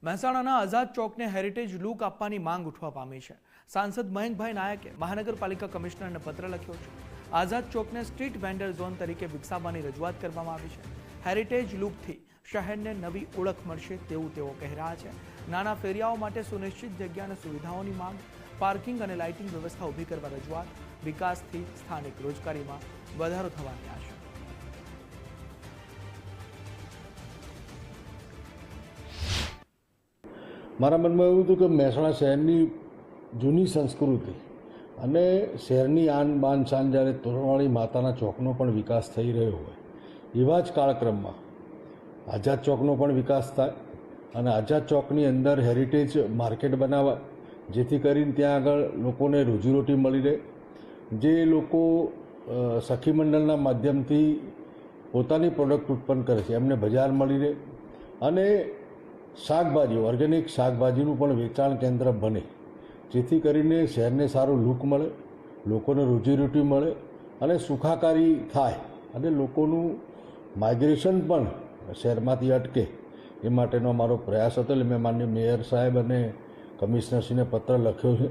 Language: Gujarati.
મહેસાણાના આઝાદ ચોકને હેરિટેજ લુક આપવાની માંગ ઉઠવા પામી છે। સાંસદ મયંકભાઈ નાયકે મહાનગરપાલિકા કમિશનરને પત્ર લખ્યો છે। આઝાદ ચોકને સ્ટ્રીટ વેન્ડર ઝોન તરીકે વિકસાવવાની રજૂઆત કરવામાં આવી છે। હેરિટેજ લુકથી શહેરને નવી ઓળખ મળશે તેવું તેઓ કહી રહ્યા છે। નાના ફેરિયાઓ માટે સુનિશ્ચિત જગ્યા અને સુવિધાઓની માંગ, પાર્કિંગ અને લાઇટિંગ વ્યવસ્થા ઊભી કરવા રજૂઆત, વિકાસથી સ્થાનિક રોજગારીમાં વધારો થવાની આશા। મારા મનમાં એવું હતું કે મહેસાણા શહેરની જૂની સંસ્કૃતિ અને શહેરની આન બાન શાન જ્યારે તોરણવાળી માતાના ચોકનો પણ વિકાસ થઈ રહ્યો હોય એવા જ કાળક્રમમાં આઝાદ ચોકનો પણ વિકાસ થાય અને આઝાદ ચોકની અંદર હેરિટેજ માર્કેટ બનાવાય, જેથી કરીને ત્યાં આગળ લોકોને રોજીરોટી મળી રહે। જે લોકો સખી મંડળના માધ્યમથી પોતાની પ્રોડક્ટ ઉત્પન્ન કરે છે એમને બજાર મળી રહે અને શાકભાજી, ઓર્ગેનિક શાકભાજીનું પણ વેચાણ કેન્દ્ર બને, જેથી કરીને શહેરને સારો લુક મળે, લોકોને રોજીરોટી મળે અને સુખાકારી થાય અને લોકોનું માઇગ્રેશન પણ શહેરમાંથી અટકે એ માટેનો મારો પ્રયાસ હતો। એટલે મેં માનનીય મેયર સાહેબ અને કમિશનરશ્રીને પત્ર લખ્યો છે।